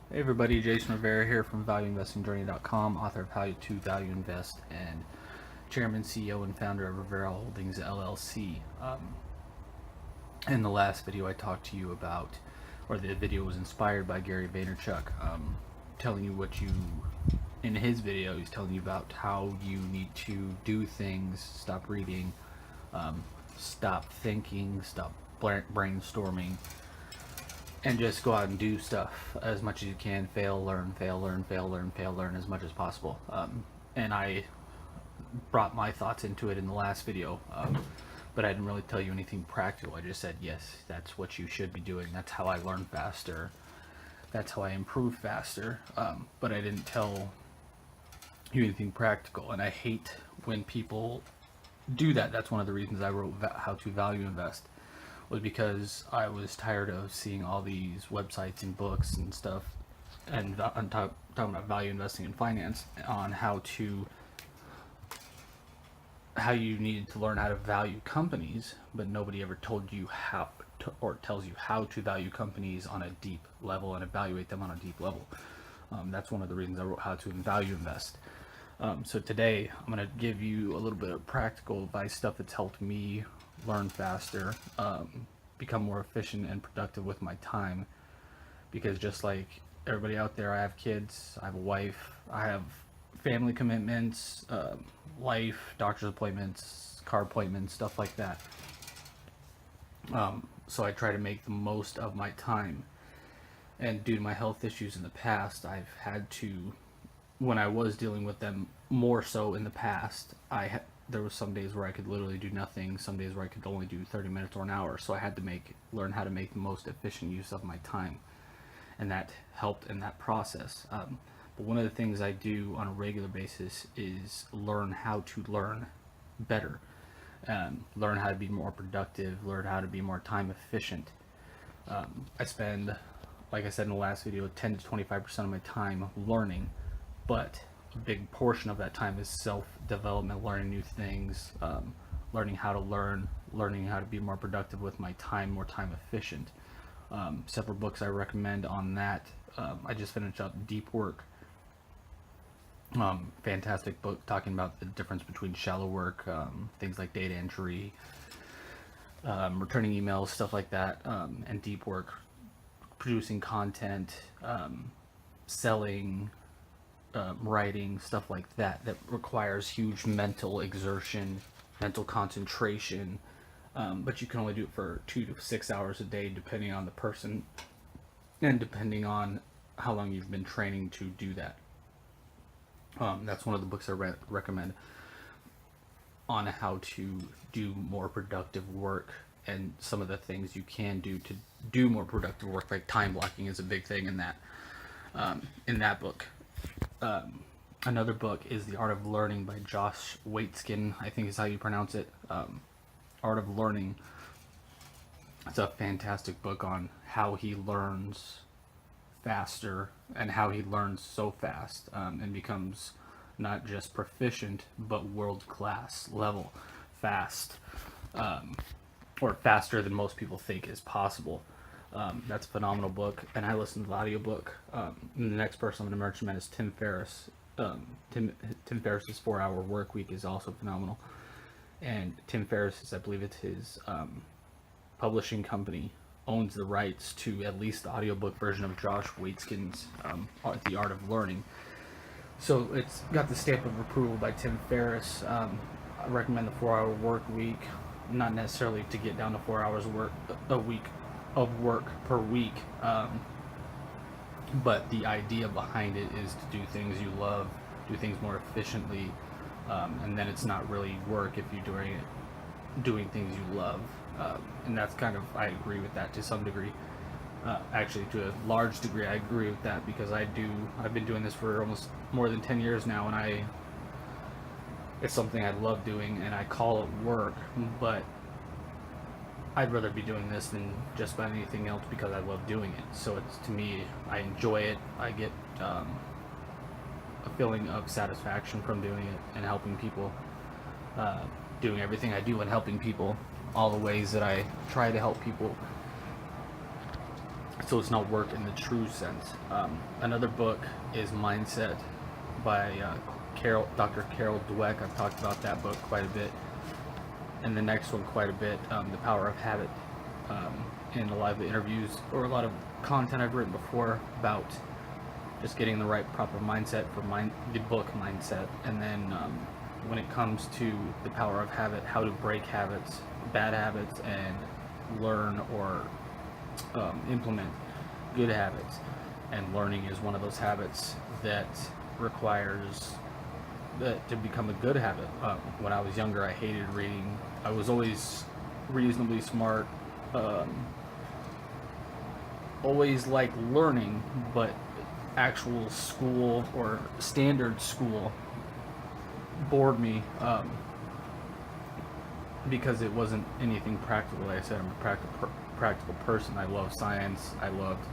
Hey everybody, Jason Rivera here from ValueInvestingJourney.com, author of How to Value Invest and Chairman, CEO, and founder of Rivera Holdings LLC. In the last video I talked to you about, or the video was inspired by Gary Vaynerchuk, telling you in his video, he's telling you about how you need to do things, stop reading, stop thinking, stop brainstorming, and just go out and do stuff as much as you can. Fail, learn, fail, learn, fail, learn, fail, learn as much as possible. And I brought my thoughts into it in the last video, but I didn't really tell you anything practical. I just said, yes, that's what you should be doing. That's how I learn faster. That's how I improve faster. But I didn't tell you anything practical. And I hate when people do that. That's one of the reasons I wrote How to Value Invest, was because I was tired of seeing all these websites and books and stuff, and I'm talking about value investing and finance, on how you needed to learn how to value companies, but nobody ever told you how to, or tells you how to value companies on a deep level and evaluate them on a deep level. That's one of the reasons I wrote How to Value Invest. So today I'm going to give you a little bit of practical advice, stuff that's helped me learn faster, become more efficient and productive with my time. Because just like everybody out there, I have kids, I have a wife, I have family commitments, life, doctor's appointments, car appointments, stuff like that. So I try to make the most of my time. And due to my health issues in the past, I've had to, when I was dealing with them more so in the past, there was some days where I could literally do nothing, some days where I could only do 30 minutes or an hour. So I had to learn how to make the most efficient use of my time, and that helped in that process. But one of the things I do on a regular basis is learn how to learn better, learn how to be more productive, learn how to be more time efficient. I spend, like I said in the last video, 10 to 25% of my time learning, but a big portion of that time is self-development, learning new things, learning how to learn, learning how to be more productive with my time, more time efficient. Several books I recommend on that. I just finished up Deep Work. Fantastic book talking about the difference between shallow work, things like data entry, returning emails, stuff like that, and deep work, producing content, selling, writing, stuff like that, that requires huge mental exertion, mental concentration, but you can only do it for 2 to 6 hours a day, depending on the person and depending on how long you've been training to do that. That's one of the books I recommend on how to do more productive work, and some of the things you can do to do more productive work, like time blocking is a big thing in that book. Another book is The Art of Learning by Josh Waitzkin, I think is how you pronounce it. Art of Learning. It's a fantastic book on how he learns faster and how he learns so fast, and becomes not just proficient but world-class level fast, or faster than most people think is possible. That's a phenomenal book, and I listened to the audiobook. The next person I'm going to recommend is Tim Ferriss. Tim Ferriss's 4-Hour Work Week is also phenomenal. And Tim Ferriss, I believe it's his publishing company, owns the rights to at least the audiobook version of Josh Waitzkin's The Art of Learning. So it's got the stamp of approval by Tim Ferriss. I recommend the 4-Hour Work Week, not necessarily to get down to 4 hours of work per week, but the idea behind it is to do things you love, do things more efficiently, and then it's not really work if you're doing things you love. And that's kind of, I agree with that to some degree. Actually, to a large degree, I agree with that, because I've been doing this for almost more than 10 years now, and it's something I love doing, and I call it work, but I'd rather be doing this than just about anything else, because I love doing it. So it's, to me, I enjoy it. I get a feeling of satisfaction from doing it and helping people, doing everything I do and helping people, all the ways that I try to help people. so it's not work in the true sense. Another book is Mindset by Dr. Carol Dweck. I've talked about that book quite a bit, and the next one quite a bit, The Power of Habit, in a lot of the interviews or a lot of content I've written before about just getting the right proper mindset for the book Mindset. And then when it comes to The Power of Habit, how to break habits, bad habits, and learn or implement good habits. And learning is one of those habits that requires that to become a good habit. When I was younger, I hated reading. I was always reasonably smart, always liked learning, but actual school or standard school bored me, because it wasn't anything practical. Like I said, I'm a practical person. I love science. I loved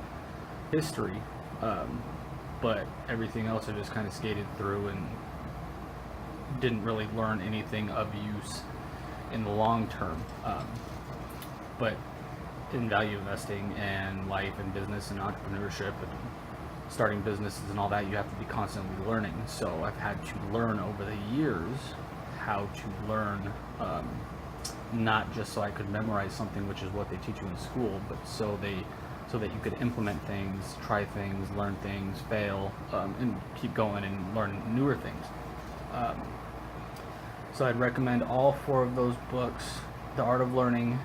history, but everything else I just kind of skated through and didn't really learn anything of use in the long term. But in value investing and life and business and entrepreneurship and starting businesses and all that, you have to be constantly learning. So I've had to learn over the years how to learn, not just so I could memorize something, which is what they teach you in school, but so that you could implement things, try things, learn things, fail, and keep going and learn newer things. So I'd recommend all 4 of those books: The Art of Learning,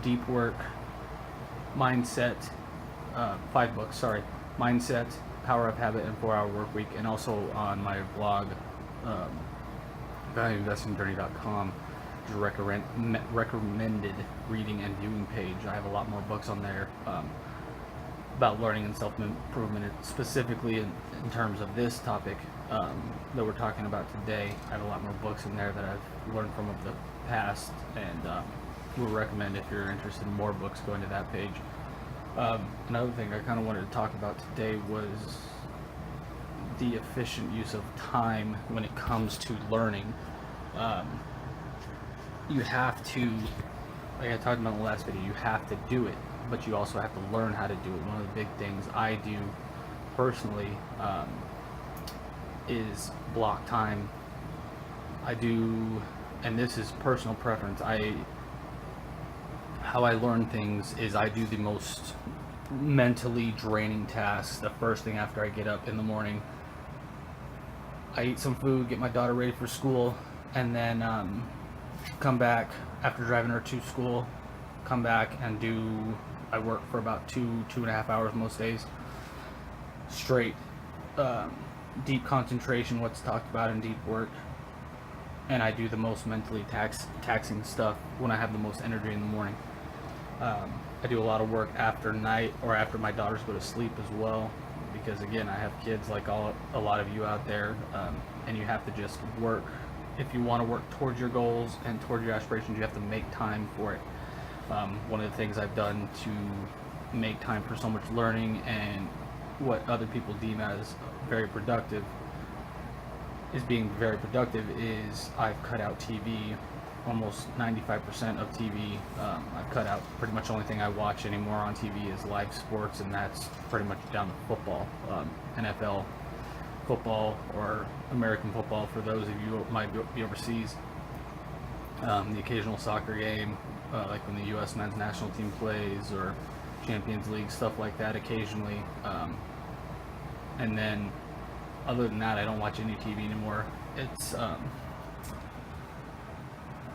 Deep Work, Mindset, 5 books, sorry. Mindset, Power of Habit, and 4-Hour Workweek, and also on my blog, valueinvestingjourney.com, which is a recommended reading and viewing page. I have a lot more books on there about learning and self-improvement, specifically in terms of this topic that we're talking about today. I have a lot more books in there that I've learned from of the past, and would recommend, if you're interested in more books, going to that page. Another thing I kind of wanted to talk about today was the efficient use of time when it comes to learning. You have to, like I talked about in the last video, you have to do it, but you also have to learn how to do it. One of the big things I do personally is block time. I do, and this is personal preference, how I learn things is I do the most mentally draining tasks the first thing after I get up in the morning. I eat some food, get my daughter ready for school, and then come back after driving her to school, come back and I work for about 2.5 hours most days straight, deep concentration, what's talked about in deep work. And I do the most mentally taxing stuff when I have the most energy in the morning. I do a lot of work after night or after my daughters go to sleep as well, because again, I have kids like a lot of you out there, and you have to just work. If you want to work towards your goals and towards your aspirations, you have to make time for it. One of the things I've done to make time for so much learning and what other people deem as very productive is I've cut out TV. Almost 95% of TV, I've cut out. Pretty much the only thing I watch anymore on TV is live sports, and that's pretty much down to football, NFL football or American football for those of you who might be overseas. The occasional soccer game, like when the U.S. men's national team plays, or Champions League, stuff like that occasionally. And then other than that, I don't watch any TV anymore. It's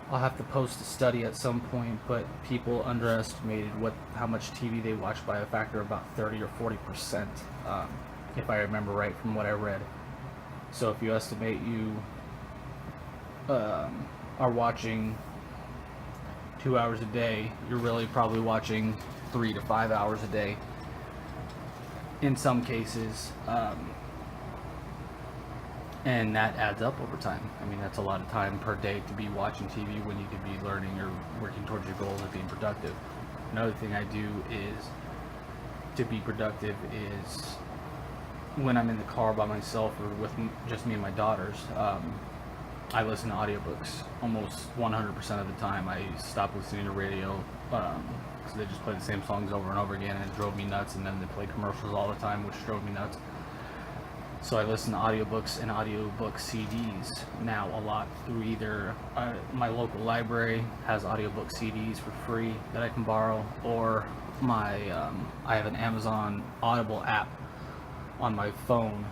I'll have to post a study at some point, but people underestimated how much TV they watch by a factor of about 30 or 40%, if I remember right from what I read. So if you estimate you are watching 2 hours a day, you're really probably watching 3 to 5 hours a day in some cases. And that adds up over time. I mean, that's a lot of time per day to be watching TV when you could be learning or working towards your goals of being productive. Another thing I do is to be productive is when I'm in the car by myself or with just me and my daughters, I listen to audiobooks almost 100% of the time. I stopped listening to radio because they just play the same songs over and over again, and it drove me nuts. And then they play commercials all the time, which drove me nuts. So I listen to audiobooks and audiobook CDs now a lot through either my local library has audiobook CDs for free that I can borrow, or I have an Amazon Audible app on my phone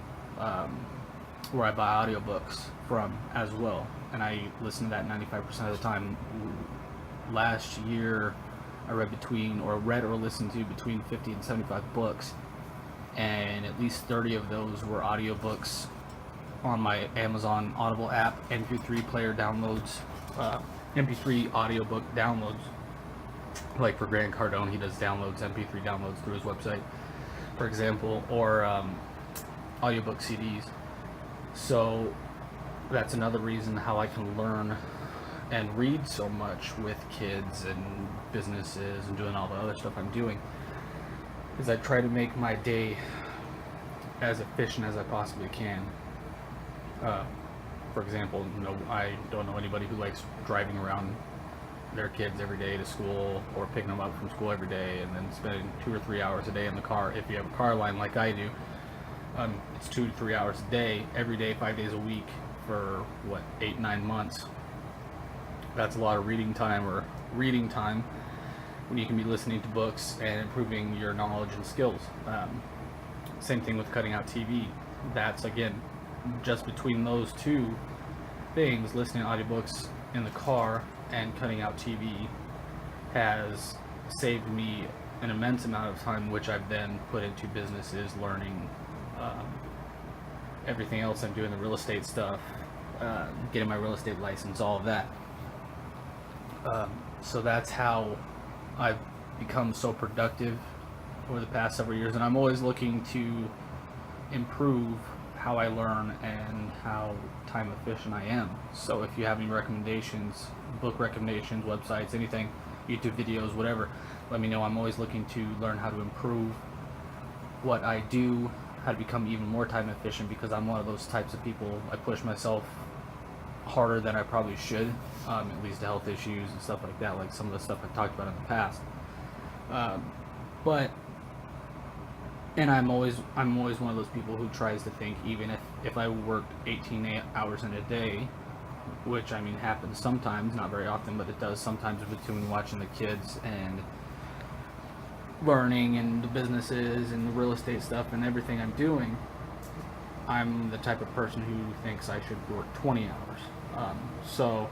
where I buy audiobooks from as well, and I listen to that 95% of the time. Last year I read or listened to between 50 and 75 books, and at least 30 of those were audiobooks on my Amazon Audible app, MP3 player downloads, MP3 audiobook downloads. Like for Grant Cardone, he does MP3 downloads through his website, for example, or audiobook CDs. So that's another reason how I can learn and read so much with kids and businesses and doing all the other stuff I'm doing, is I try to make my day as efficient as I possibly can. For example, I don't know anybody who likes driving around their kids every day to school, or picking them up from school every day and then spending 2 or 3 hours a day in the car. If you have a car line like I do, it's 2 to 3 hours a day, every day, 5 days a week for 8-9 months. That's a lot of reading time when you can be listening to books and improving your knowledge and skills. Same thing with cutting out TV. That's, again, just between those two things, listening to audiobooks in the car and cutting out TV has saved me an immense amount of time, which I've then put into businesses, learning everything else I'm doing, the real estate stuff, getting my real estate license, all of that. So that's how I've become so productive over the past several years, and I'm always looking to improve how I learn and how time efficient I am. So if you have any recommendations, book recommendations, websites, anything, YouTube videos, whatever, let me know. I'm always looking to learn how to improve what I do, how to become even more time efficient, because I'm one of those types of people. I push myself harder than I probably should. It leads to health issues and stuff like that, like some of the stuff I've talked about in the past. And I'm always one of those people who tries to think, even if I worked 18 hours in a day, which happens sometimes, not very often, but it does sometimes, between watching the kids and learning and the businesses and the real estate stuff and everything I'm doing, I'm the type of person who thinks I should work 20 hours. So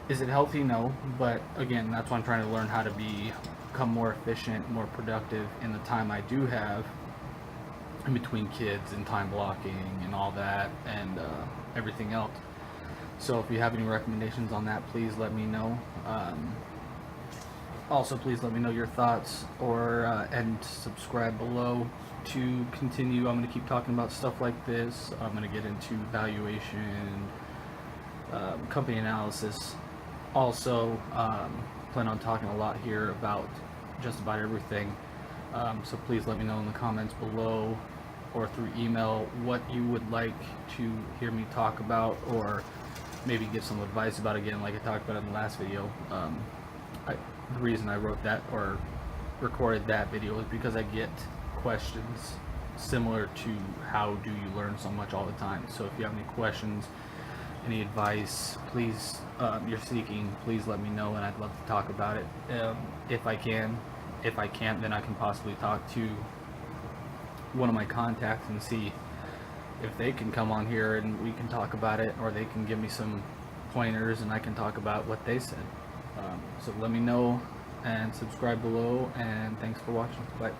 is it healthy? No, but again, that's why I'm trying to learn how to become more efficient, more productive in the time I do have in between kids and time blocking and all that, and everything else. So if you have any recommendations on that, please let me know. Also, please let me know your thoughts, and subscribe below to continue. I'm going to keep talking about stuff like this. I'm going to get into valuation, company analysis. Also, plan on talking a lot here about just about everything. So please let me know in the comments below or through email what you would like to hear me talk about, or maybe give some advice about, again, like I talked about in the last video. The reason I wrote that or recorded that video is because I get questions similar to how do you learn so much all the time. So if you have any questions, any advice, please, you're seeking, please let me know, and I'd love to talk about it if I can. If I can't, then I can possibly talk to one of my contacts and see if they can come on here and we can talk about it, or they can give me some pointers and I can talk about what they said. So let me know and subscribe below, and thanks for watching. Bye.